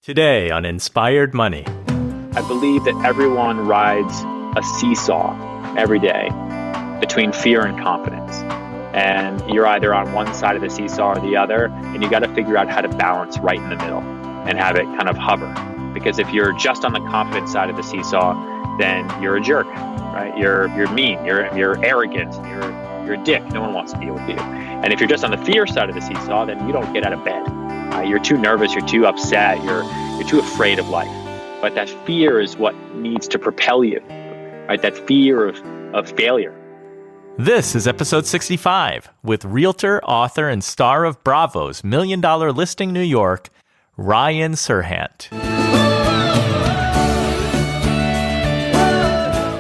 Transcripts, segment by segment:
Today on Inspired Money. I believe that everyone rides a seesaw every day between fear and confidence. And you're either on one side of the seesaw or the other, and you got to figure out how to balance right in the middle and have it kind of hover. Because if you're just on the confidence side of the seesaw, then you're a jerk, right? You're mean, you're arrogant, you're a dick. No one wants to deal with you. And if you're just on the fear side of the seesaw, then you don't get out of bed. You're too nervous, you're too upset, you're too afraid of life. But that fear is what needs to propel you, right? That fear of failure. This is episode 65 with realtor, author, and star of Bravo's $1 Million Listing New York, Ryan Serhant.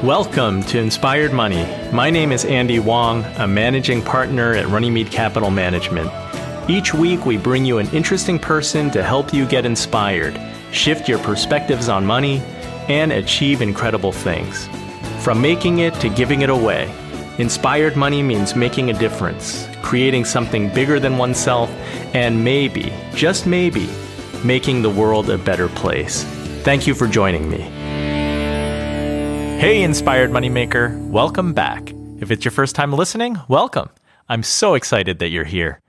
Welcome to Inspired Money. My name is Andy Wong, a managing partner at Runnymede Capital Management. Each week, we bring you an interesting person to help you get inspired, shift your perspectives on money, and achieve incredible things. From making it to giving it away, Inspired Money means making a difference, creating something bigger than oneself, and maybe, just maybe, making the world a better place. Thank you for joining me. Hey, Inspired Moneymaker, welcome back. If it's your first time listening, welcome. I'm so excited that you're here.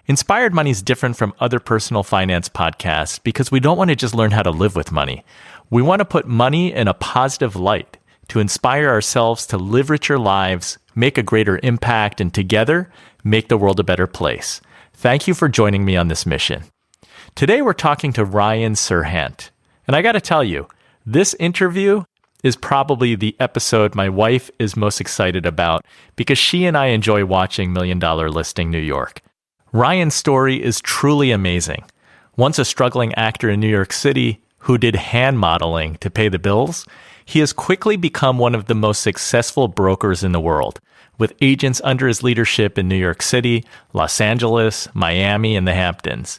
Inspired Money is different from other personal finance podcasts because we don't want to just learn how to live with money. We want to put money in a positive light to inspire ourselves to live richer lives, make a greater impact, and together make the world a better place. Thank you for joining me on this mission. Today we're talking to Ryan Serhant. And I got to tell you, this interview is probably the episode my wife is most excited about because she and I enjoy watching $1 Million Listing New York. Ryan's story is truly amazing. Once a struggling actor in New York City who did hand modeling to pay the bills, he has quickly become one of the most successful brokers in the world, with agents under his leadership in New York City, Los Angeles, Miami, and the Hamptons.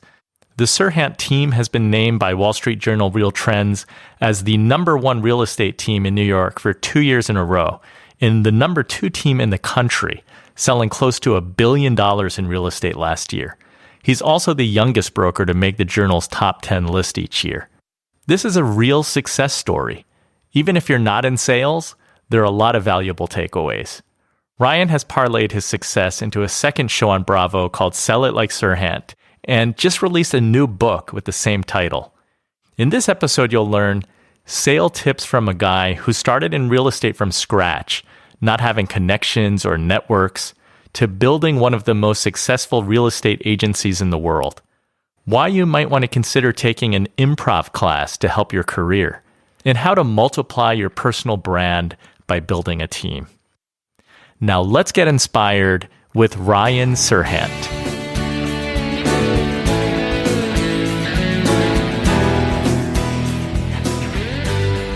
The Serhant team has been named by Wall Street Journal Real Trends as the #1 real estate team in New York for 2 years in a row, and the #2 team in the country, selling close to $1 billion in real estate last year. He's also the youngest broker to make the Journal's top 10 list each year. This is a real success story. Even if you're not in sales, there are a lot of valuable takeaways. Ryan has parlayed his success into a second show on Bravo called Sell It Like Serhant, and just released a new book with the same title. In this episode, you'll learn sale tips from a guy who started in real estate from scratch, not having connections or networks, to building one of the most successful real estate agencies in the world. Why you might want to consider taking an improv class to help your career, and how to multiply your personal brand by building a team. Now let's get inspired with Ryan Serhant.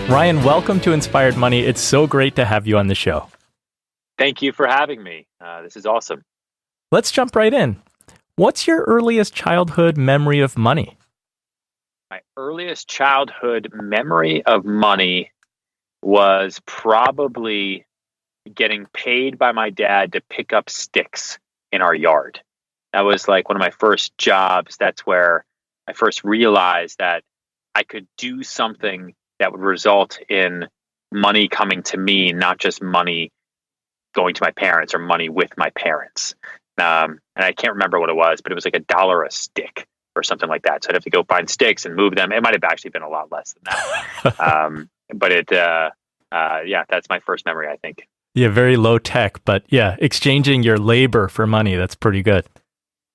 Ryan, welcome to Inspired Money. It's so great to have you on the show. Thank you for having me. This is awesome. Let's jump right in. What's your earliest childhood memory of money? My earliest childhood memory of money was probably getting paid by my dad to pick up sticks in our yard. That was like one of my first jobs. That's where I first realized that I could do something that would result in money coming to me, not just money going to my parents or money with my parents. And I can't remember what it was, but it was like $1 a stick or something like that. So I'd have to go find sticks and move them. It might have actually been a lot less than that. But that's my first memory, I think. Yeah, very low tech, but yeah, exchanging your labor for money, that's pretty good.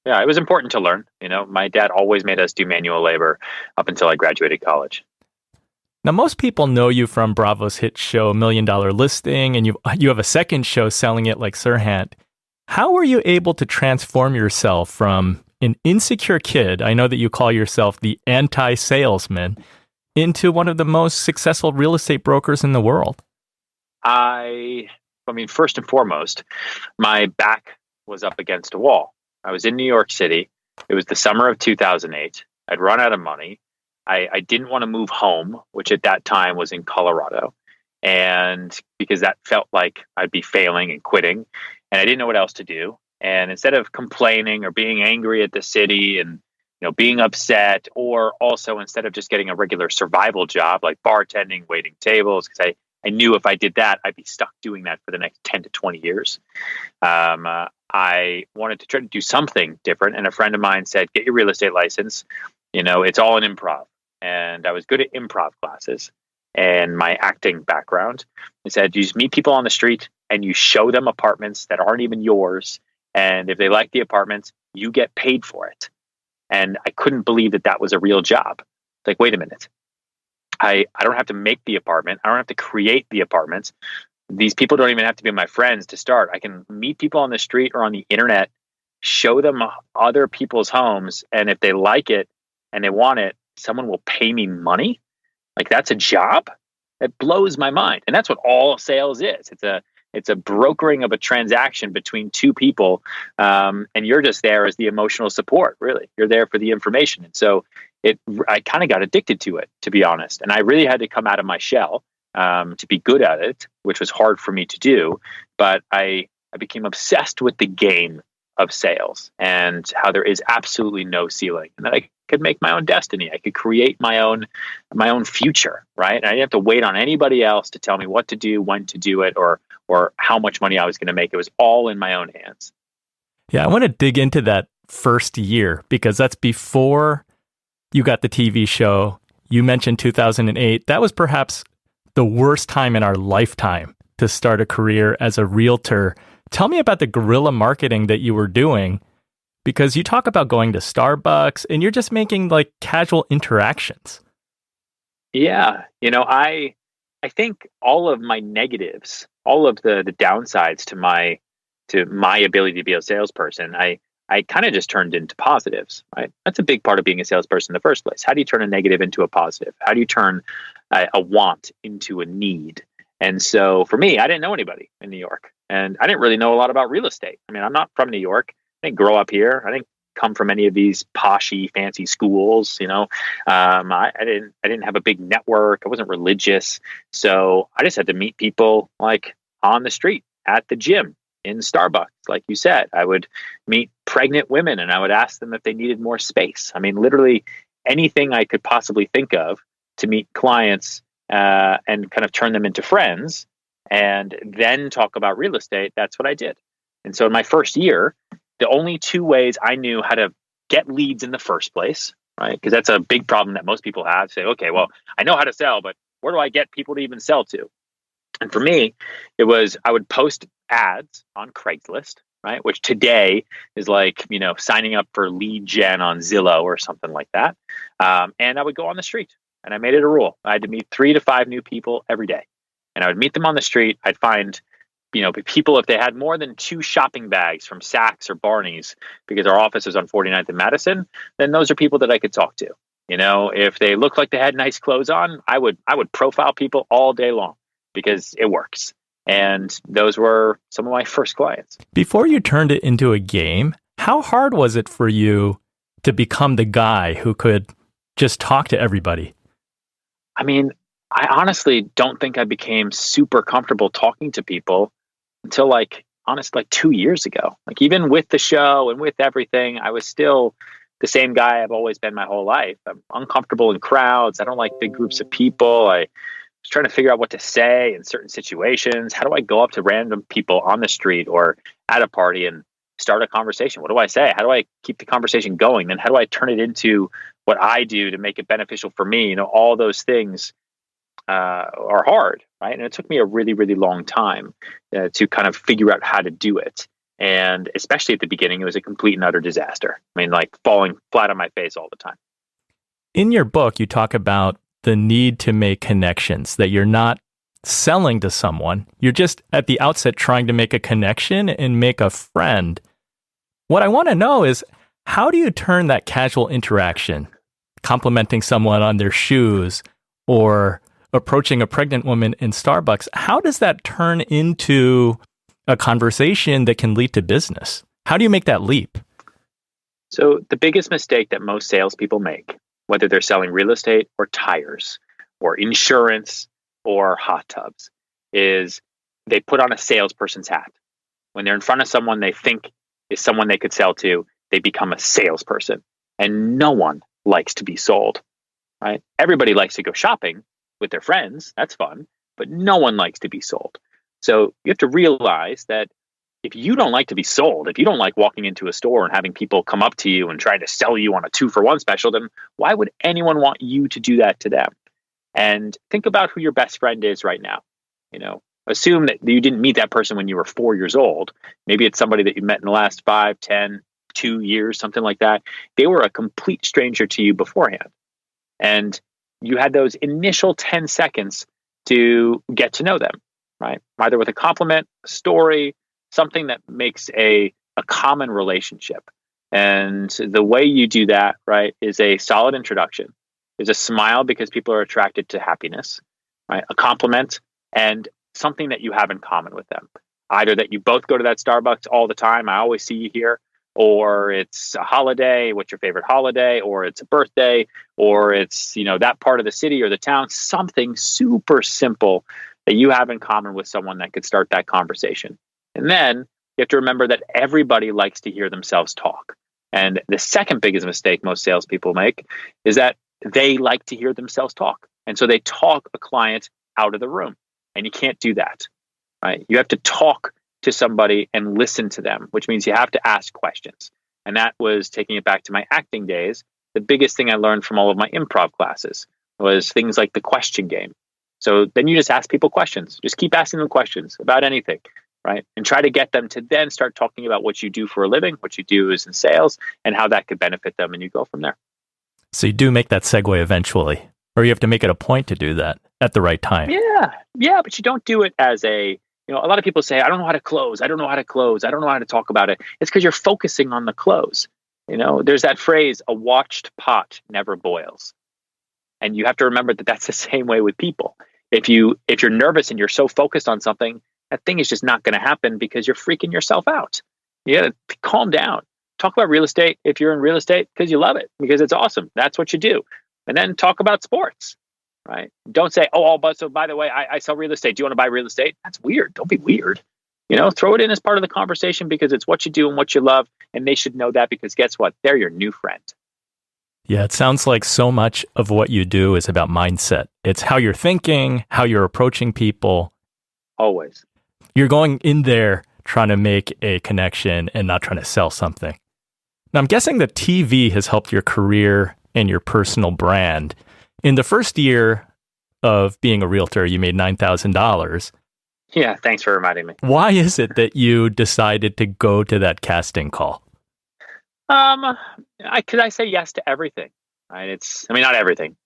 Yeah, it was important to learn. You know, my dad always made us do manual labor up until I graduated college. Now, most people know you from Bravo's hit show, $1 Million Listing, and you have a second show, Selling It Like Serhant. How were you able to transform yourself from an insecure kid, I know that you call yourself the anti-salesman, into one of the most successful real estate brokers in the world? I mean, first and foremost, my back was up against a wall. I was in New York City. It was the summer of 2008. I'd run out of money. I didn't want to move home, which at that time was in Colorado. And because that felt like I'd be failing and quitting, and I didn't know what else to do. And instead of complaining or being angry at the city and being upset, or also instead of just getting a regular survival job like bartending, waiting tables, because I knew if I did that, I'd be stuck doing that for the next 10 to 20 years. I wanted to try to do something different. And a friend of mine said, get your real estate license. It's all in improv. And I was good at improv classes and my acting background. He said, you just meet people on the street and you show them apartments that aren't even yours. And if they like the apartments, you get paid for it. And I couldn't believe that was a real job. It's like, wait a minute. I don't have to make the apartment. I don't have to create the apartments. These people don't even have to be my friends to start. I can meet people on the street or on the internet, show them other people's homes. And if they like it and they want it, someone will pay me money. Like, that's a job? That blows my mind. And that's what all sales is. It's a brokering of a transaction between two people. And you're just there as the emotional support, really. You're there for the information. And so I kind of got addicted to it, to be honest. And I really had to come out of my shell to be good at it, which was hard for me to do. But I became obsessed with the game of sales and how there is absolutely no ceiling, and that I could make my own destiny. I could create my own future, right? And I didn't have to wait on anybody else to tell me what to do, when to do it, or how much money I was going to make. It was all in my own hands. Yeah, I want to dig into that first year, because that's before you got the TV show. You mentioned 2008. That was perhaps the worst time in our lifetime to start a career as a realtor. Tell me about the guerrilla marketing that you were doing, because you talk about going to Starbucks and you're just making like casual interactions. Yeah. I think all of my negatives, all of the downsides to my ability to be a salesperson, I kind of just turned into positives, right? That's a big part of being a salesperson in the first place. How do you turn a negative into a positive? How do you turn a want into a need? And so for me, I didn't know anybody in New York, and I didn't really know a lot about real estate. I mean, I'm not from New York. I didn't grow up here. I didn't come from any of these poshy, fancy schools. I didn't have a big network. I wasn't religious. So I just had to meet people like on the street, at the gym, in Starbucks. Like you said, I would meet pregnant women and I would ask them if they needed more space. I mean, literally anything I could possibly think of to meet clients and kind of turn them into friends and then talk about real estate. That's what I did. And so in my first year, the only two ways I knew how to get leads in the first place, right? Because that's a big problem that most people have. Say, okay, well, I know how to sell, but where do I get people to even sell to? And for me, it was, I would post ads on Craigslist, right? Which today is like, signing up for lead gen on Zillow or something like that. And I would go on the street, and I made it a rule. I had to meet 3 to 5 new people every day. And I would meet them on the street. I'd find, people, if they had more than 2 shopping bags from Saks or Barney's, because our office is on 49th and Madison, then those are people that I could talk to. If they looked like they had nice clothes on, I would profile people all day long, because it works. And those were some of my first clients. Before you turned it into a game, how hard was it for you to become the guy who could just talk to everybody? I mean, I honestly don't think I became super comfortable talking to people until like 2 years ago. Like, even with the show and with everything, I was still the same guy I've always been my whole life. I'm uncomfortable in crowds. I don't like big groups of people. I was trying to figure out what to say in certain situations. How do I go up to random people on the street or at a party and start a conversation? What do I say? How do I keep the conversation going? Then how do I turn it into what I do to make it beneficial for me? All those things are hard, right? And it took me a really, really long time to kind of figure out how to do it. And especially at the beginning, it was a complete and utter disaster. I mean, like falling flat on my face all the time. In your book, you talk about the need to make connections, that you're not selling to someone. You're just at the outset trying to make a connection and make a friend. What I want to know is, how do you turn that casual interaction, complimenting someone on their shoes or approaching a pregnant woman in Starbucks, how does that turn into a conversation that can lead to business? How do you make that leap? So the biggest mistake that most salespeople make, whether they're selling real estate or tires or insurance or hot tubs, is they put on a salesperson's hat. When they're in front of someone they think is someone they could sell to, they become a salesperson. And no one likes to be sold, right? Everybody likes to go shopping with their friends. That's fun, but no one likes to be sold. So you have to realize that if you don't like to be sold, if you don't like walking into a store and having people come up to you and try to sell you on a 2-for-1 special, then why would anyone want you to do that to them? And think about who your best friend is right now. Assume that you didn't meet that person when you were 4 years old. Maybe it's somebody that you met in the last 5, 10, 2 years, something like that. They were a complete stranger to you beforehand. And you had those initial 10 seconds to get to know them, right? Either with a compliment, a story, something that makes a common relationship. And the way you do that, right, is a solid introduction. There's a smile because people are attracted to happiness, right? A compliment and something that you have in common with them. Either that you both go to that Starbucks all the time, I always see you here, or it's a holiday, what's your favorite holiday, or it's a birthday, or it's, that part of the city or the town, something super simple that you have in common with someone that could start that conversation. And then you have to remember that everybody likes to hear themselves talk. And the second biggest mistake most salespeople make is that they like to hear themselves talk. And so they talk a client out of the room. And you can't do that, right? You have to talk to somebody and listen to them, which means you have to ask questions. And that was taking it back to my acting days. The biggest thing I learned from all of my improv classes was things like the question game. So then you just ask people questions. Just keep asking them questions about anything, right? And try to get them to then start talking about what you do for a living, what you do is in sales, and how that could benefit them. And you go from there. So you do make that segue eventually, or you have to make it a point to do that at the right time. Yeah, but you don't do it as a lot of people say, I don't know how to close. I don't know how to close. I don't know how to talk about it. It's because you're focusing on the close. There's that phrase, a watched pot never boils. And you have to remember that that's the same way with people. If you're nervous and you're so focused on something, that thing is just not going to happen because you're freaking yourself out. You got to calm down. Talk about real estate if you're in real estate because you love it, because it's awesome. That's what you do. And then talk about sports, right? Don't say, but so by the way, I sell real estate. Do you want to buy real estate? That's weird. Don't be weird. Throw it in as part of the conversation because it's what you do and what you love. And they should know that because guess what? They're your new friend. Yeah, it sounds like so much of what you do is about mindset. It's how you're thinking, how you're approaching people. Always. You're going in there trying to make a connection and not trying to sell something. Now, I'm guessing that TV has helped your career and your personal brand. In the first year of being a realtor, you made $9,000. Yeah, thanks for reminding me. Why is it that you decided to go to that casting call? I say yes to everything. Right? Not everything.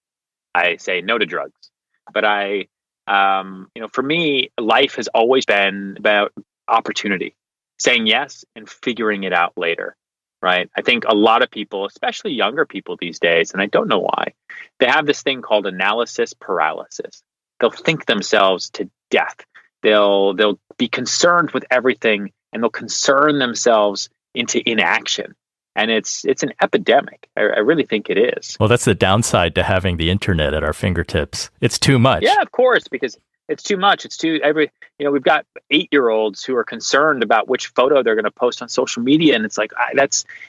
I say no to drugs, but for me, life has always been about opportunity, saying yes and figuring it out later. Right. I think a lot of people, especially younger people these days, and I don't know why, they have this thing called analysis paralysis. They'll think themselves to death. They'll be concerned with everything and they'll concern themselves into inaction. And it's an epidemic. I really think it is. Well, that's the downside to having the internet at our fingertips. It's too much. Yeah, of course, because it's too much. We've got 8-year-olds who are concerned about which photo they're going to post on social media. And it's like,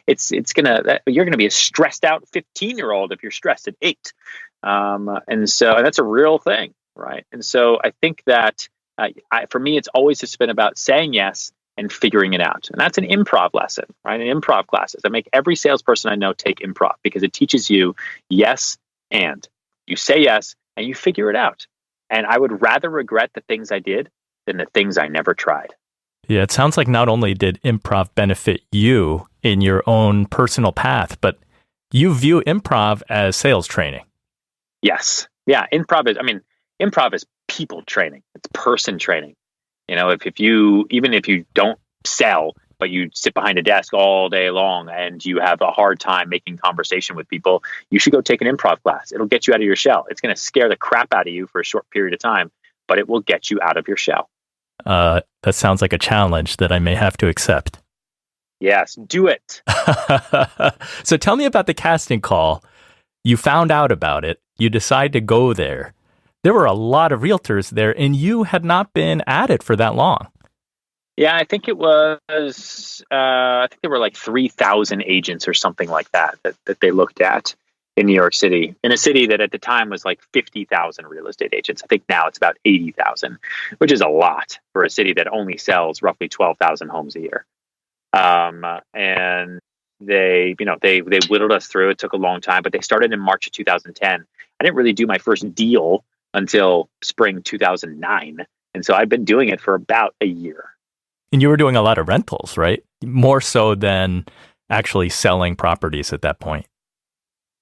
you're going to be a stressed out 15-year-old if you're stressed at 8. And that's a real thing. Right. And so I think that for me, it's always just been about saying yes and figuring it out. And that's an improv lesson, right? In improv classes, I make every salesperson I know take improv because it teaches you yes and. You say yes and you figure it out. And I would rather regret the things I did than the things I never tried. Yeah, it sounds like not only did improv benefit you in your own personal path, but you view improv as sales training. Yes. Yeah, improv is people training. It's person training. If you don't sell, but you sit behind a desk all day long and you have a hard time making conversation with people, you should go take an improv class. It'll get you out of your shell. It's going to scare the crap out of you for a short period of time, but it will get you out of your shell. That sounds like a challenge that I may have to accept. Yes, do it. So tell me about the casting call. You found out about it. You decide to go there. There were a lot of realtors there, and you had not been at it for that long. Yeah, I think it was, I think there were like 3,000 agents or something like that they looked at in New York City, in a city that at the time was like 50,000 real estate agents. I think now it's about 80,000, which is a lot for a city that only sells roughly 12,000 homes a year. And they whittled us through. It took a long time, but they started in March of 2010. I didn't really do my first deal until spring 2009. And so I've been doing it for about a year. And you were doing a lot of rentals, right? More so than actually selling properties at that point.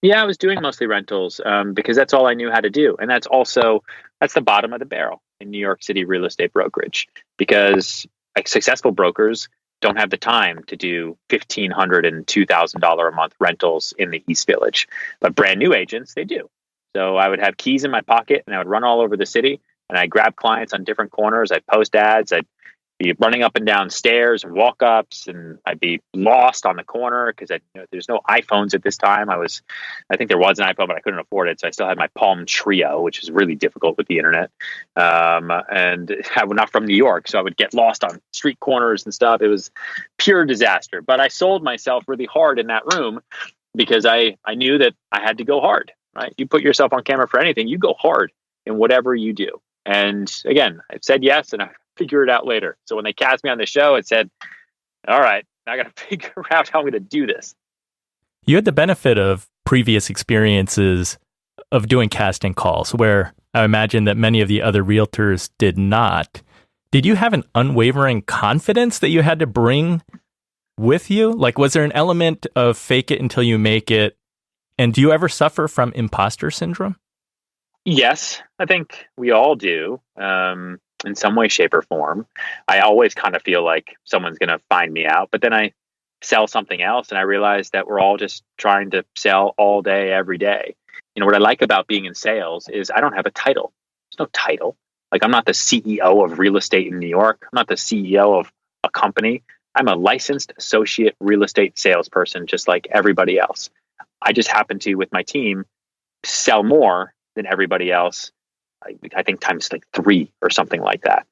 Yeah, I was doing mostly rentals because that's all I knew how to do. And that's the bottom of the barrel in New York City real estate brokerage, because like successful brokers don't have the time to do $1,500 and $2,000 a month rentals in the East Village. But brand new agents, they do. So I would have keys in my pocket and I would run all over the city and I'd grab clients on different corners. I'd post ads. I'd be running up and down stairs and walk ups, and I'd be lost on the corner because there's no iPhones at this time. I think there was an iPhone, but I couldn't afford it. So I still had my Palm Trio, which is really difficult with the internet. And I'm not from New York, so I would get lost on street corners and stuff. It was pure disaster, but I sold myself really hard in that room because I knew that I had to go hard, right? You put yourself on camera for anything, you go hard in whatever you do. And again, I said yes, and I figure it out later. So when they cast me on the show, it said, all right, I got to figure out how I'm going to do this. You had the benefit of previous experiences of doing casting calls, where I imagine that many of the other realtors did not. Did you have an unwavering confidence that you had to bring with you? Like, was there an element of fake it until you make it? And do you ever suffer from imposter syndrome? Yes, I think we all do. In some way, shape, or form. I always kind of feel like someone's going to find me out, but then I sell something else and I realize that we're all just trying to sell all day, every day. What I like about being in sales is I don't have a title. There's no title. Like, I'm not the CEO of real estate in New York. I'm not the CEO of a company. I'm a licensed associate real estate salesperson, just like everybody else. I just happen to, with my team, sell more than everybody else. I think times like 3 or something like that.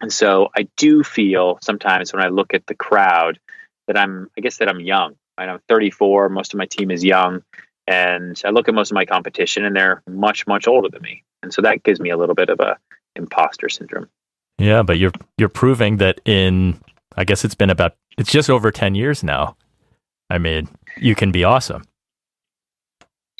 And so I do feel sometimes when I look at the crowd that I'm young. Right? I'm 34. Most of my team is young. And I look at most of my competition and they're much, much older than me. And so that gives me a little bit of a imposter syndrome. Yeah, but you're proving that it's just over 10 years now. I mean, you can be awesome.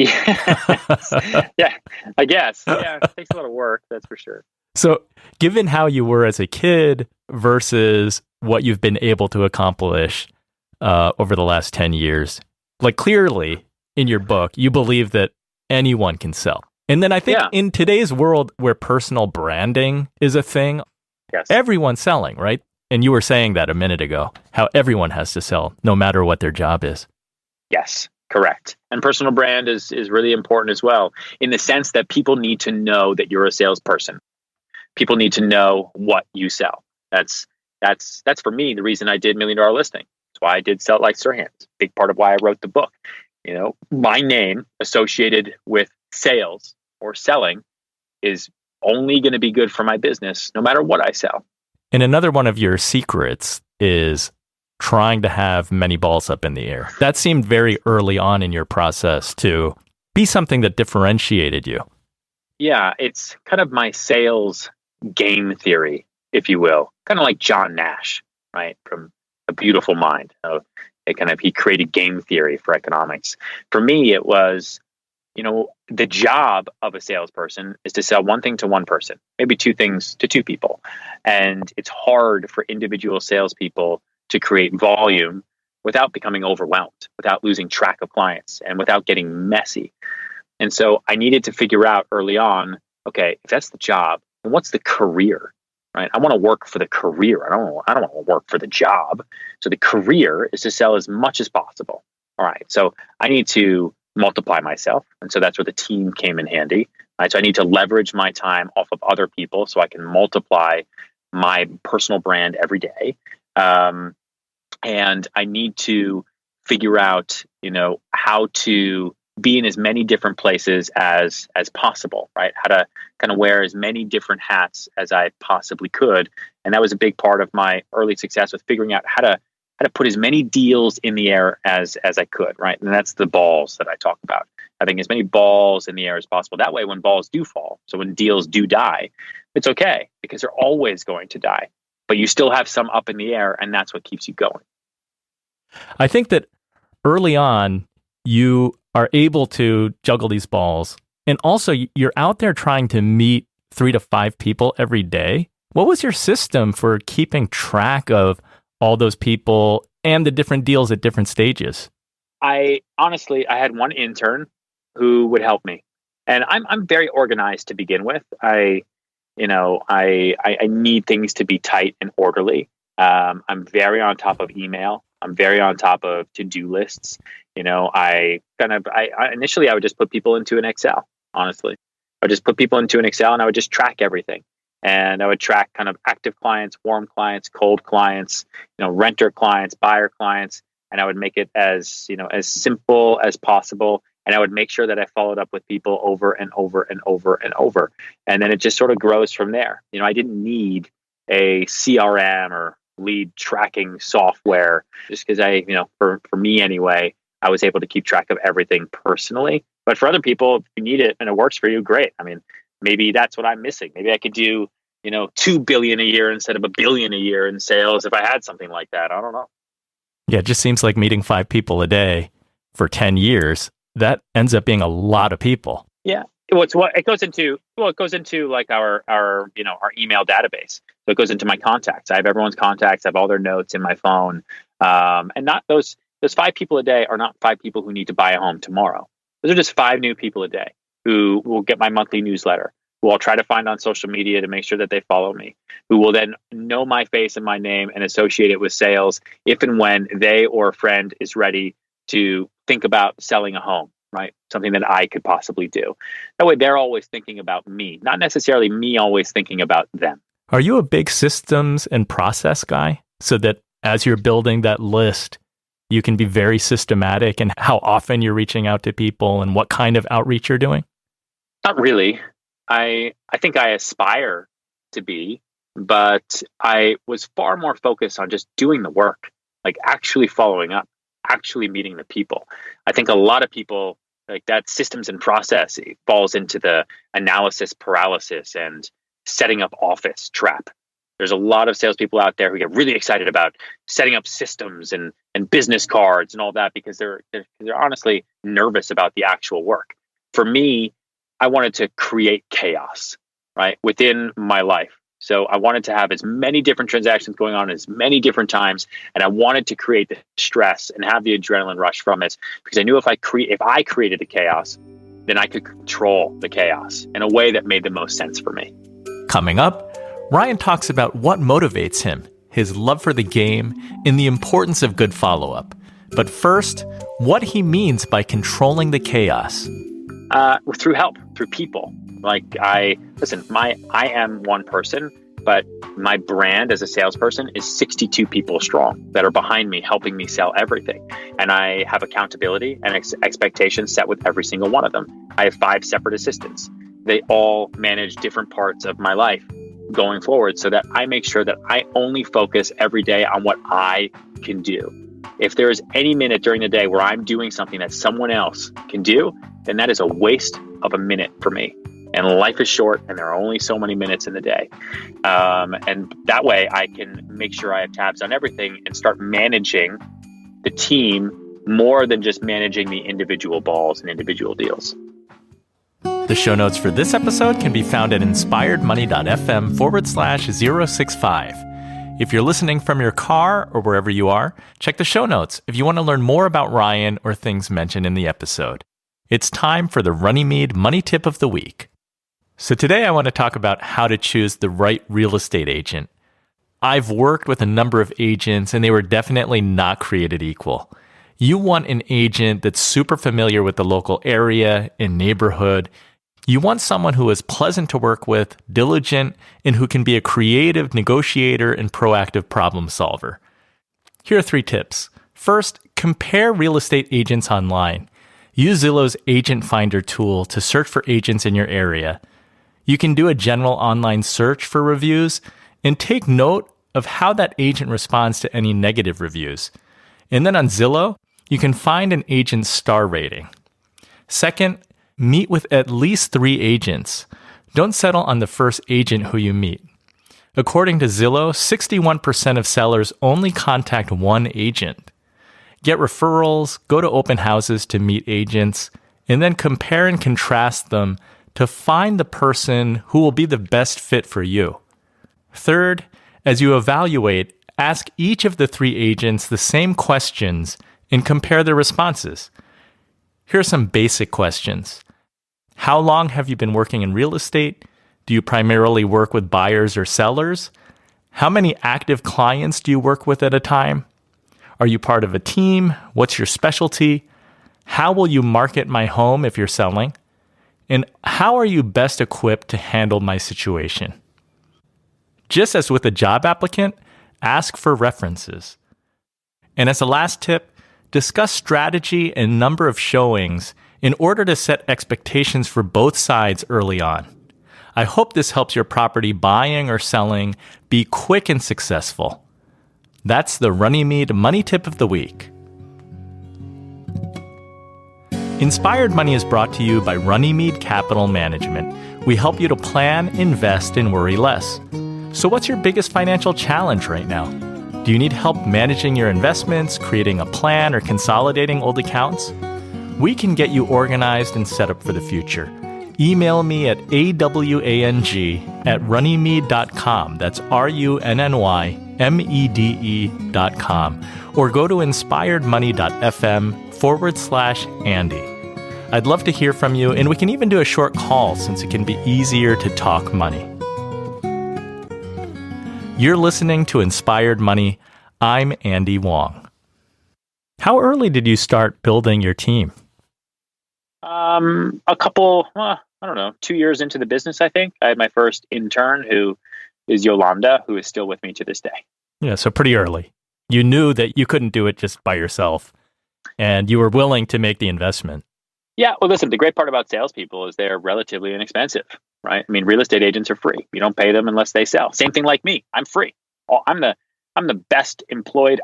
Yeah, I guess. Yeah, it takes a lot of work, that's for sure. So, given how you were as a kid versus what you've been able to accomplish over the last 10 years, like clearly in your book, you believe that anyone can sell. And then I think in today's world where personal branding is a thing, everyone's selling, right? And you were saying that a minute ago, how everyone has to sell no matter what their job is. Yes. Correct. And personal brand is really important as well, in the sense that people need to know that you're a salesperson. People need to know what you sell. That's for me the reason I did $1 Million Listing. That's why I did Sell It Like Serhant. Big part of why I wrote the book. My name associated with sales or selling is only going to be good for my business, no matter what I sell. And another one of your secrets is trying to have many balls up in the air. That seemed very early on in your process to be something that differentiated you. Yeah, it's kind of my sales game theory, if you will. Kind of like John Nash, right? From A Beautiful Mind. He created game theory for economics. For me, it was, the job of a salesperson is to sell one thing to one person, maybe 2 things to 2 people. And it's hard for individual salespeople to create volume without becoming overwhelmed, without losing track of clients, and without getting messy. And so I needed to figure out early on, okay, if that's the job, then what's the career, right? I want to work for the career. I don't want to work for the job. So the career is to sell as much as possible. All right, so I need to multiply myself. And so that's where the team came in handy. Right? So I need to leverage my time off of other people so I can multiply my personal brand every day. And I need to figure out, how to be in as many different places as possible, right? How to kind of wear as many different hats as I possibly could. And that was a big part of my early success with figuring out how to put as many deals in the air as I could, right? And that's the balls that I talk about. Having as many balls in the air as possible. That way, when balls do fall, so when deals do die, it's okay because they're always going to die. But you still have some up in the air, and that's what keeps you going. I think that early on, you are able to juggle these balls. And also, you're out there trying to meet 3 to 5 people every day. What was your system for keeping track of all those people and the different deals at different stages? I had one intern who would help me. And I'm very organized to begin with. I need things to be tight and orderly. I'm very on top of email. I'm very on top of to-do lists. Initially I would just put people into an Excel, honestly. I would just put people into an Excel and I would just track everything. And I would track kind of active clients, warm clients, cold clients, renter clients, buyer clients. And I would make it as simple as possible. And I would make sure that I followed up with people over and over and over and over. And then it just sort of grows from there. I didn't need a CRM or lead tracking software just because for me anyway, I was able to keep track of everything personally. But for other people, if you need it and it works for you, great. I mean, maybe that's what I'm missing. Maybe I could do, $2 billion a year instead of $1 billion a year in sales if I had something like that. I don't know. Yeah, it just seems like meeting 5 people a day for 10 years, that ends up being a lot of people. Yeah. It goes into like our email database. So it goes into my contacts. I have everyone's contacts. I have all their notes in my phone. And not those 5 people a day are not 5 people who need to buy a home tomorrow. Those are just 5 new people a day who will get my monthly newsletter, who I'll try to find on social media to make sure that they follow me, who will then know my face and my name and associate it with sales if and when they or a friend is ready to think about selling a home, right? Something that I could possibly do. That way they're always thinking about me, not necessarily me always thinking about them. Are you a big systems and process guy so that as you're building that list, you can be very systematic in how often you're reaching out to people and what kind of outreach you're doing? Not really. I think I aspire to be, but I was far more focused on just doing the work, like actually following up, actually meeting the people. I think a lot of people like that systems and process falls into the analysis paralysis and setting up office trap. There's a lot of salespeople out there who get really excited about setting up systems and business cards and all that because they're honestly nervous about the actual work. For me, I wanted to create chaos, right, within my life. So I wanted to have as many different transactions going on as many different times, and I wanted to create the stress and have the adrenaline rush from it because I knew if I created the chaos, then I could control the chaos in a way that made the most sense for me. Coming up, Ryan talks about what motivates him, his love for the game, and the importance of good follow-up. But first, what he means by controlling the chaos. Through help, through people. Like I am one person, but my brand as a salesperson is 62 people strong that are behind me, helping me sell everything. And I have accountability and expectations set with every single one of them. I have 5 separate assistants. They all manage different parts of my life going forward so that I make sure that I only focus every day on what I can do. If there is any minute during the day where I'm doing something that someone else can do, then that is a waste of a minute for me. And life is short and there are only so many minutes in the day. And that way I can make sure I have tabs on everything and start managing the team more than just managing the individual balls and individual deals. The show notes for this episode can be found at inspiredmoney.fm/065. If you're listening from your car or wherever you are, check the show notes if you want to learn more about Ryan or things mentioned in the episode. It's time for the Runnymede Money Tip of the Week. So today I want to talk about how to choose the right real estate agent. I've worked with a number of agents and they were definitely not created equal. You want an agent that's super familiar with the local area and neighborhood. You want someone who is pleasant to work with, diligent, and who can be a creative negotiator and proactive problem solver. Here are 3 tips. First, compare real estate agents online. Use Zillow's Agent Finder tool to search for agents in your area. You can do a general online search for reviews and take note of how that agent responds to any negative reviews. And then on Zillow, you can find an agent's star rating. Second, meet with at least 3 agents. Don't settle on the first agent who you meet. According to Zillow, 61% of sellers only contact one agent. Get referrals, go to open houses to meet agents, and then compare and contrast them to find the person who will be the best fit for you. Third, as you evaluate, ask each of the 3 agents the same questions and compare their responses. Here are some basic questions. How long have you been working in real estate? Do you primarily work with buyers or sellers? How many active clients do you work with at a time? Are you part of a team? What's your specialty? How will you market my home if you're selling? And how are you best equipped to handle my situation? Just as with a job applicant, ask for references. And as a last tip, discuss strategy and number of showings in order to set expectations for both sides early on. I hope this helps your property buying or selling be quick and successful. That's the Runnymede Money Tip of the Week. Inspired Money is brought to you by Runnymede Capital Management. We help you to plan, invest, and worry less. So what's your biggest financial challenge right now? Do you need help managing your investments, creating a plan, or consolidating old accounts? We can get you organized and set up for the future. Email me at awang@runnymede.com. That's RUNNYMEDE.com. Or go to inspiredmoney.fm/Andy. I'd love to hear from you, and we can even do a short call since it can be easier to talk money. You're listening to Inspired Money. I'm Andy Wong. How early did you start building your team? A couple, 2 years into the business, I think. I had my first intern, who is Yolanda, who is still with me to this day. Yeah, so pretty early. You knew that you couldn't do it just by yourself, and you were willing to make the investment. Yeah, well, listen, the great part about salespeople is they're relatively inexpensive, right? I mean, real estate agents are free. You don't pay them unless they sell. Same thing like me. I'm free. I'm the best unemployed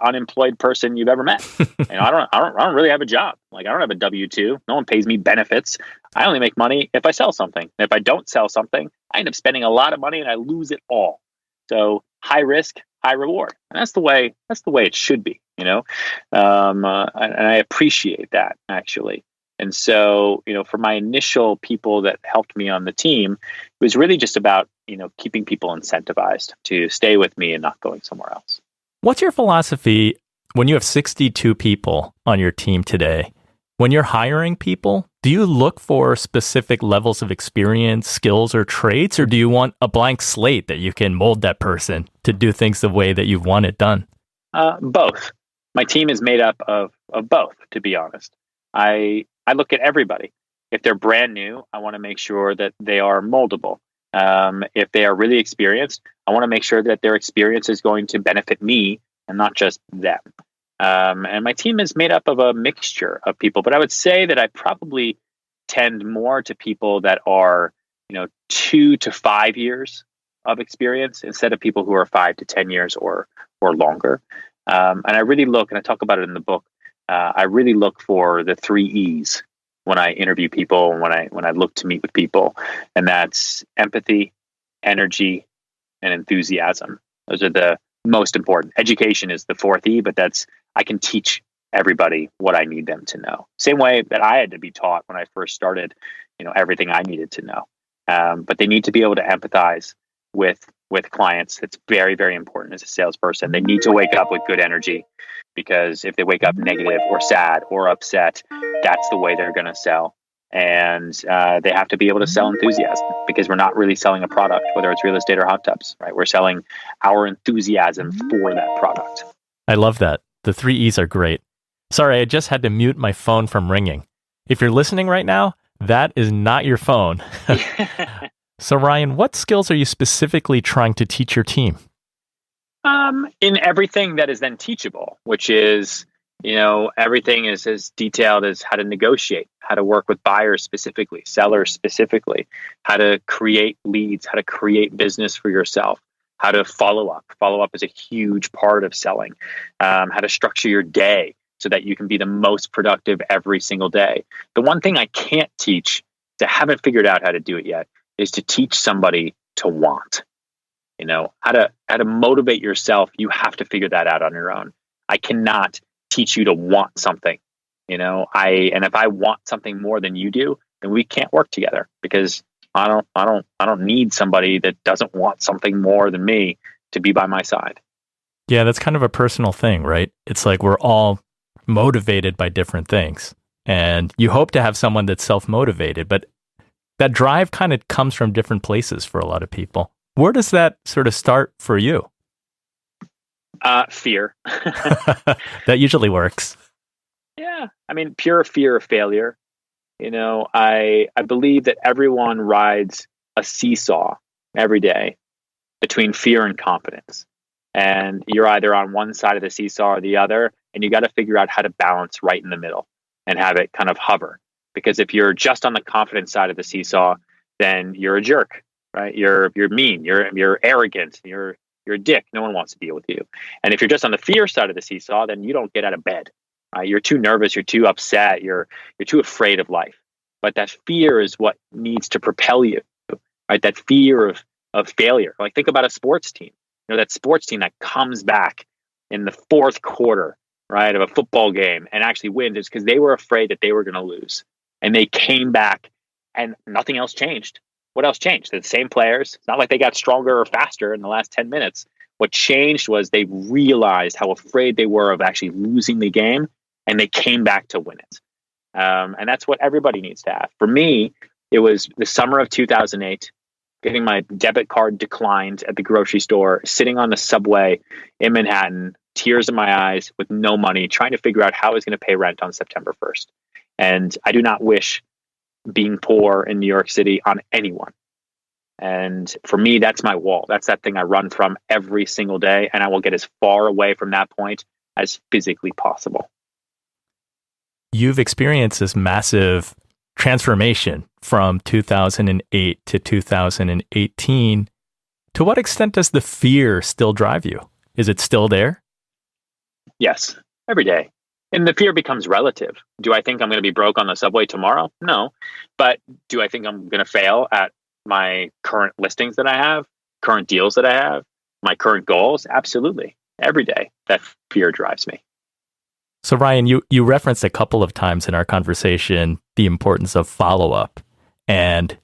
person you've ever met. And I don't really have a job. Like, I don't have a W-2. No one pays me benefits. I only make money if I sell something. And if I don't sell something, I end up spending a lot of money and I lose it all. So high risk, high reward. And that's the way it should be, and I appreciate that, actually. And so, for my initial people that helped me on the team, it was really just about, keeping people incentivized to stay with me and not going somewhere else. What's your philosophy when you have 62 people on your team today? When you're hiring people, do you look for specific levels of experience, skills, or traits, or do you want a blank slate that you can mold that person to do things the way that you want it done? Both. My team is made up of both, to be honest. I look at everybody. If they're brand new, I want to make sure that they are moldable. If they are really experienced, I want to make sure that their experience is going to benefit me and not just them. And my team is made up of a mixture of people, but I would say that I probably tend more to people that are, 2 to 5 years of experience instead of people who are 5 to 10 years or longer. And I really look, and I talk about it in the book, I really look for the 3 E's when I interview people, when I look to meet with people, and that's empathy, energy, and enthusiasm. Those are the most important. Education is the 4th E, but I can teach everybody what I need them to know. Same way that I had to be taught when I first started, everything I needed to know. But they need to be able to empathize with clients. It's very, very important as a salesperson. They need to wake up with good energy, because if they wake up negative or sad or upset, that's the way they're going to sell. And they have to be able to sell enthusiasm, because we're not really selling a product, whether it's real estate or hot tubs, right? We're selling our enthusiasm for that product. I love that. The 3 E's are great. Sorry, I just had to mute my phone from ringing. If you're listening right now, that is not your phone. So Ryan, what skills are you specifically trying to teach your team? In everything that is then teachable, which is, Everything is as detailed as how to negotiate, how to work with buyers specifically, sellers specifically, how to create leads, how to create business for yourself, how to follow up. Follow up is a huge part of selling. How to structure your day so that you can be the most productive every single day. The one thing I can't teach, I haven't figured out how to do it yet, is to teach somebody to want. How to motivate yourself. You have to figure that out on your own. I cannot teach you to want something. And if I want something more than you do, then we can't work together, because I don't need somebody that doesn't want something more than me to be by my side. Yeah, that's kind of a personal thing, right? It's like we're all motivated by different things, and you hope to have someone that's self-motivated, but that drive kind of comes from different places for a lot of people. Where does that sort of start for you? Fear. That usually works. Yeah. I mean, pure fear of failure. I believe that everyone rides a seesaw every day between fear and confidence. And you're either on one side of the seesaw or the other, and you got to figure out how to balance right in the middle and have it kind of hover. Because if you're just on the confidence side of the seesaw, then you're a jerk, right? You're mean, you're arrogant, you're a dick. No one wants to deal with you. And if you're just on the fear side of the seesaw, then you don't get out of bed. You're too nervous, you're too upset, you're too afraid of life. But that fear is what needs to propel you, right? That fear of failure. Like, think about a sports team. That sports team that comes back in the fourth quarter, right, of a football game and actually wins, is because they were afraid that they were going to lose. And they came back and nothing else changed. What else changed? They're the same players. It's not like they got stronger or faster in the last 10 minutes. What changed was they realized how afraid they were of actually losing the game, and they came back to win it. And that's what everybody needs to have. For me, it was the summer of 2008, getting my debit card declined at the grocery store, sitting on the subway in Manhattan, tears in my eyes with no money, trying to figure out how I was going to pay rent on September 1st. And I do not wish being poor in New York City on anyone. And for me, that's my wall. That's that thing I run from every single day. And I will get as far away from that point as physically possible. You've experienced this massive transformation from 2008 to 2018. To what extent does the fear still drive you? Is it still there? Yes, every day. And the fear becomes relative. Do I think I'm going to be broke on the subway tomorrow? No. But do I think I'm going to fail at my current listings that I have, current deals that I have, my current goals? Absolutely. Every day, that fear drives me. So Ryan, you referenced a couple of times in our conversation the importance of follow-up and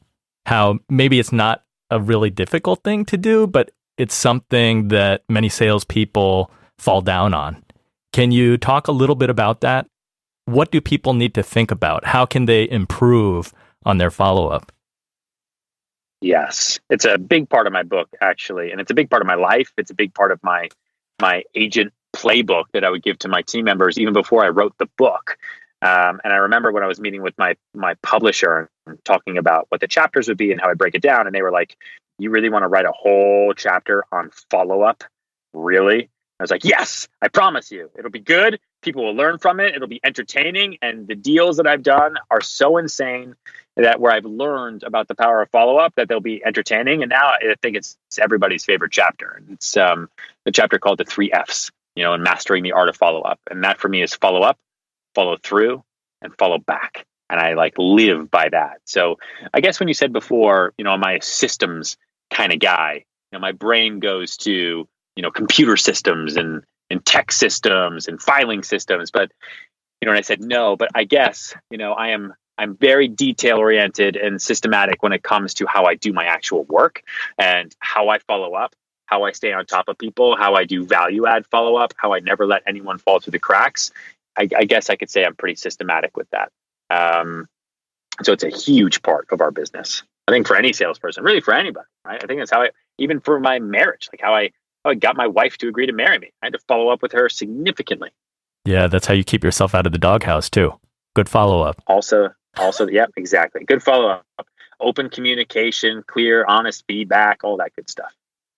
how maybe it's not a really difficult thing to do, but it's something that many salespeople fall down on. Can you talk a little bit about that? What do people need to think about? How can they improve on their follow-up? Yes, it's a big part of my book, actually, and it's a big part of my life. It's a big part of my agent playbook that I would give to my team members even before I wrote the book. And I remember when I was meeting with my publisher and talking about what the chapters would be and how I break it down, and they were like, "You really want to write a whole chapter on follow-up? Really?" I was like, "Yes, I promise you, it'll be good. People will learn from it. It'll be entertaining. And the deals that I've done are so insane that where I've learned about the power of follow-up, that they'll be entertaining." And now I think it's everybody's favorite chapter. It's the chapter called the 3 Fs, and mastering the art of follow-up. And that for me is follow up, follow through, and follow back. And I live by that. So I guess when you said before, am I a systems kind of guy? My brain goes to, computer systems and tech systems and filing systems. But, and I said, no, but I guess, I'm very detail oriented and systematic when it comes to how I do my actual work and how I follow up, how I stay on top of people, how I do value add follow up, how I never let anyone fall through the cracks. I guess I could say I'm pretty systematic with that. So it's a huge part of our business. I think for any salesperson, really for anybody, right? I think that's how even for my marriage, how I got my wife to agree to marry me. I had to follow up with her significantly. Yeah, that's how you keep yourself out of the doghouse too. Good follow-up. Also, yeah, exactly. Good follow-up. Open communication, clear, honest feedback, all that good stuff.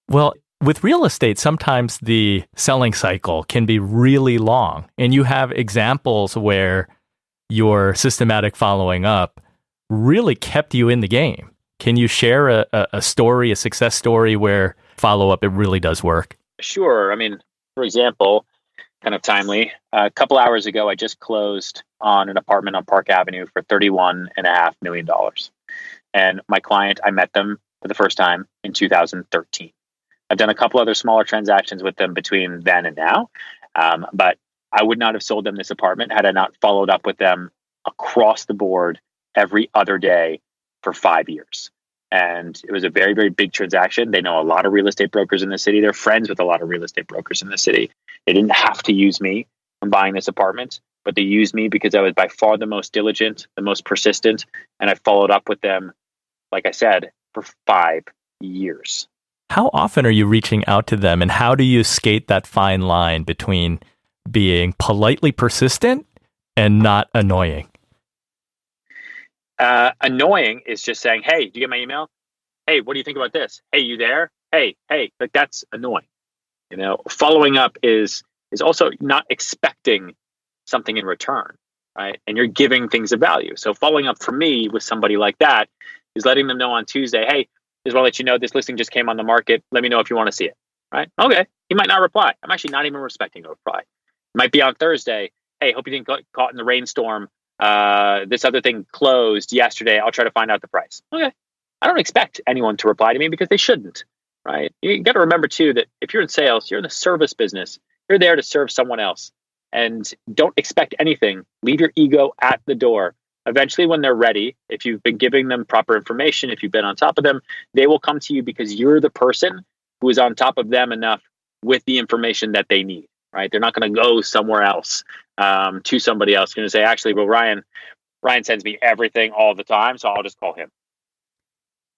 Well, with real estate, sometimes the selling cycle can be really long. And you have examples where your systematic following up really kept you in the game. Can you share a story, a success story where follow-up, it really does work? Sure. I mean, for example, kind of timely, a couple hours ago, I just closed on an apartment on Park Avenue for $31.5 million. And my client, I met them for the first time in 2013. I've done a couple other smaller transactions with them between then and now. But I would not have sold them this apartment had I not followed up with them across the board every other day for 5 years. And it was a very, very big transaction. They know a lot of real estate brokers in the city. They're friends with a lot of real estate brokers in the city. They didn't have to use me when buying this apartment, but they used me because I was by far the most diligent, the most persistent, and I followed up with them, like I said, for 5 years. How often are you reaching out to them, and how do you skate that fine line between being politely persistent and not annoying? Annoying is just saying, hey, do you get my email? Hey, what do you think about this? Hey, you there? Hey, like that's annoying. Following up is also not expecting something in return, right? And you're giving things of value. So following up for me with somebody like that is letting them know on Tuesday, hey, just want to let you know this listing just came on the market. Let me know if you want to see it, right? Okay. He might not reply. I'm actually not even expecting a reply. It might be on Thursday. Hey, hope you didn't get caught in the rainstorm. This other thing closed yesterday. I'll try to find out the price. Okay. I don't expect anyone to reply to me because they shouldn't, right? You got to remember too, that if you're in sales, you're in the service business, you're there to serve someone else, and don't expect anything. Leave your ego at the door. Eventually, when they're ready, if you've been giving them proper information, if you've been on top of them, they will come to you because you're the person who is on top of them enough with the information that they need, right? They're not going to go somewhere else, to somebody else. Going to say, actually, well, Ryan sends me everything all the time, so I'll just call him.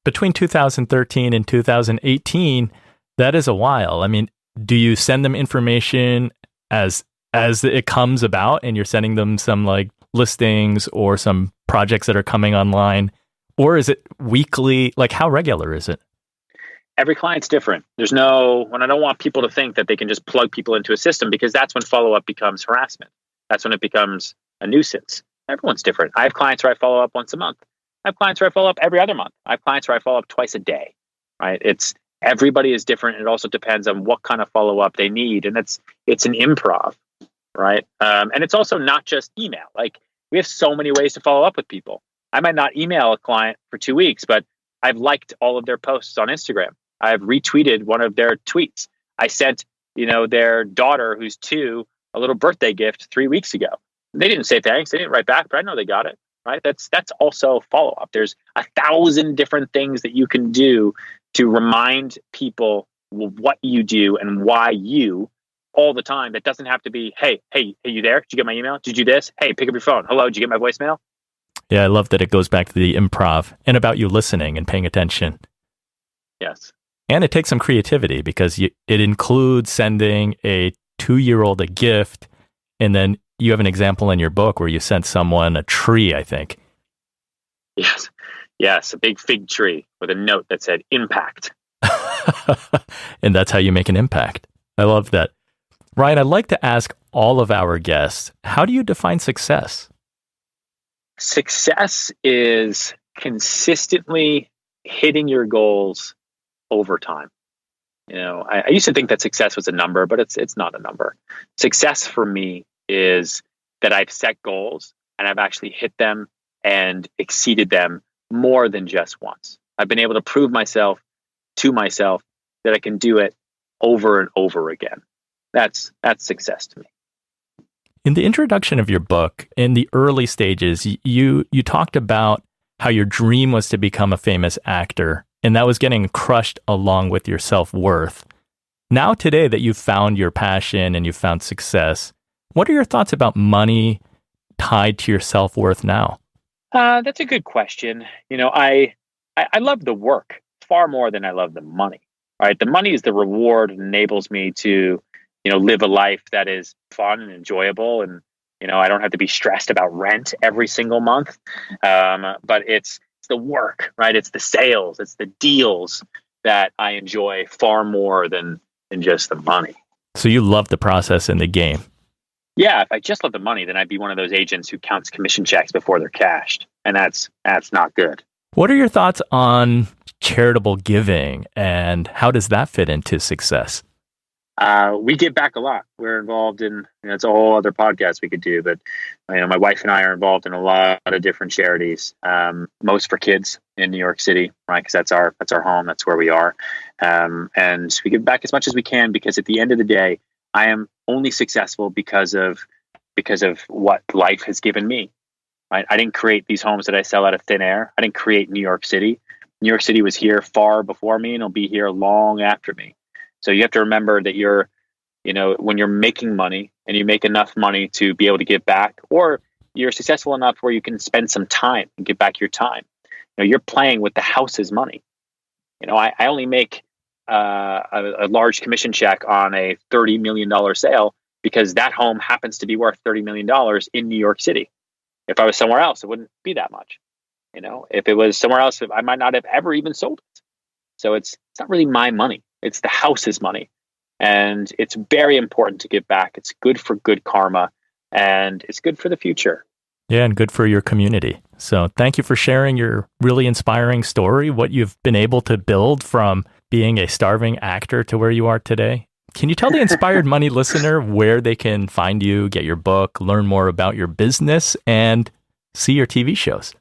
Between 2013 and 2018, that is a while. I mean, do you send them information as it comes about, and you're sending them some like listings or some projects that are coming online, or is it weekly? Like, how regular is it? Every client's different. When I don't want people to think that they can just plug people into a system, because that's when follow-up becomes harassment. That's when it becomes a nuisance. Everyone's different. I have clients where I follow up once a month. I have clients where I follow up every other month. I have clients where I follow up twice a day, right? Everybody is different. It also depends on what kind of follow-up they need. And it's an improv, right? And it's also not just email. Like, we have so many ways to follow up with people. I might not email a client for 2 weeks, but I've liked all of their posts on Instagram. I've retweeted one of their tweets. I sent, their daughter, who's 2, a little birthday gift 3 weeks ago. They didn't say thanks. They didn't write back, but I know they got it, right? That's also follow-up. There's 1,000 different things that you can do to remind people what you do and why you all the time. That doesn't have to be, hey, you there? Did you get my email? Did you do this? Hey, pick up your phone. Hello, did you get my voicemail? Yeah, I love that it goes back to the improv and about you listening and paying attention. Yes. And it takes some creativity, because it includes sending a 2-year-old a gift, and then you have an example in your book where you sent someone a tree, I think. Yes, a big fig tree with a note that said impact. And that's how you make an impact. I love that. Ryan, I'd like to ask all of our guests, how do you define success? Success is consistently hitting your goals over time. I used to think that success was a number, but it's not a number. Success for me is that I've set goals and I've actually hit them and exceeded them more than just once. I've been able to prove to myself that I can do it over and over again. That's success to me. In the introduction of your book, in the early stages, you talked about how your dream was to become a famous actor, and that was getting crushed along with your self-worth. Now, today that you've found your passion and you've found success, what are your thoughts about money tied to your self-worth now? That's a good question. I love the work far more than I love the money. Right? The money is the reward. It enables me to, live a life that is fun and enjoyable, and I don't have to be stressed about rent every single month. But it's the work, right? It's the sales, it's the deals, that I enjoy far more than just the money. So you love the process and the game. Yeah, if I just love the money, then I'd be one of those agents who counts commission checks before they're cashed. And that's not good. What are your thoughts on charitable giving and how does that fit into success? We give back a lot. We're involved in, it's a whole other podcast we could do, but my wife and I are involved in a lot of different charities, most for kids in New York City, right? Because that's our home. That's where we are. And we give back as much as we can, because at the end of the day, I am only successful because of what life has given me. Right? I didn't create these homes that I sell out of thin air. I didn't create New York City. New York City was here far before me, and it'll be here long after me. So you have to remember that when you're making money and you make enough money to be able to give back, or you're successful enough where you can spend some time and give back your time. You're playing with the house's money. I only make a large commission check on a $30 million sale because that home happens to be worth $30 million in New York City. If I was somewhere else, it wouldn't be that much. If it was somewhere else, I might not have ever even sold it. So it's not really my money. It's the house's money. And it's very important to give back. It's good for good karma, and it's good for the future. Yeah, and good for your community. So thank you for sharing your really inspiring story, what you've been able to build from being a starving actor to where you are today. Can you tell the Inspired Money listener where they can find you, get your book, learn more about your business, and see your TV shows?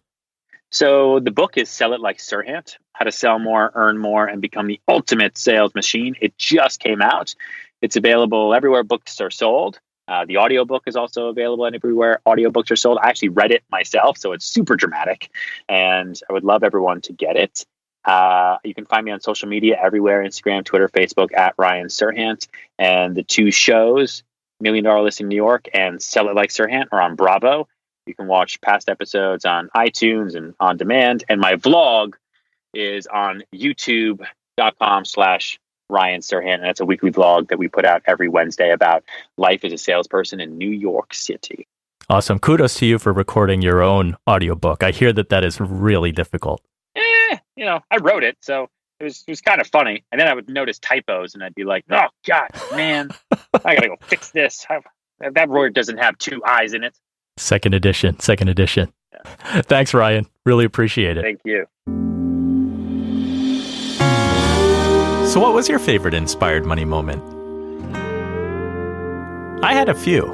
So the book is Sell It Like Serhant, How to Sell More, Earn More, and Become the Ultimate Sales Machine. It just came out. It's available everywhere books are sold. The audiobook is also available everywhere audiobooks are sold. I actually read it myself, so it's super dramatic, and I would love everyone to get it. You can find me on social media everywhere, Instagram, Twitter, Facebook, at Ryan Serhant. And the two shows, $1 Million Listing New York and Sell It Like Serhant, are on Bravo. You can watch past episodes on iTunes and on demand. And my vlog is on youtube.com/Ryan Serhant. And it's a weekly vlog that we put out every Wednesday about life as a salesperson in New York City. Awesome. Kudos to you for recording your own audiobook. I hear that is really difficult. I wrote it, so it was kind of funny. And then I would notice typos, and I'd be like, "Oh God, man, I gotta go fix this. That word doesn't have two I's in it." Second edition. Yeah. Thanks, Ryan. Really appreciate it. Thank you. So what was your favorite Inspired Money moment? I had a few.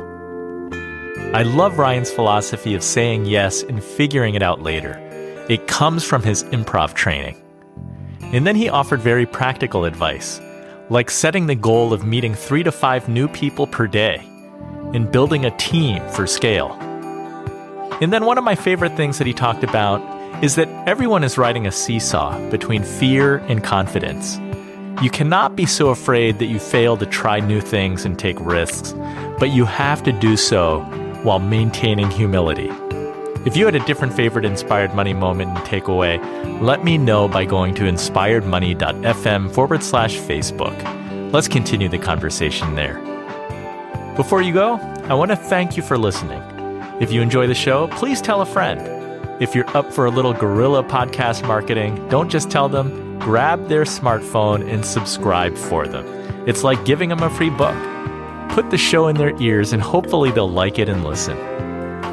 I love Ryan's philosophy of saying yes and figuring it out later. It comes from his improv training. And then he offered very practical advice, like setting the goal of meeting 3 to 5 new people per day and building a team for scale. And then one of my favorite things that he talked about is that everyone is riding a seesaw between fear and confidence. You cannot be so afraid that you fail to try new things and take risks, but you have to do so while maintaining humility. If you had a different favorite Inspired Money moment and takeaway, let me know by going to inspiredmoney.fm/Facebook. Let's continue the conversation there. Before you go, I want to thank you for listening. If you enjoy the show, please tell a friend. If you're up for a little guerrilla podcast marketing, don't just tell them, grab their smartphone and subscribe for them. It's like giving them a free book. Put the show in their ears and hopefully they'll like it and listen.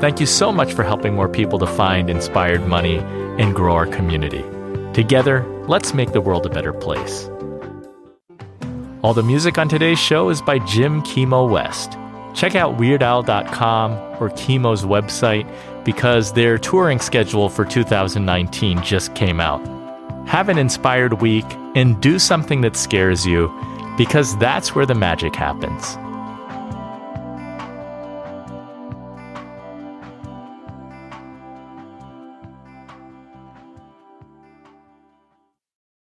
Thank you so much for helping more people to find Inspired Money and grow our community. Together, let's make the world a better place. All the music on today's show is by Jim Chemo West. Check out weirdal.com or Chemo's website because their touring schedule for 2019 just came out. Have an inspired week and do something that scares you because that's where the magic happens.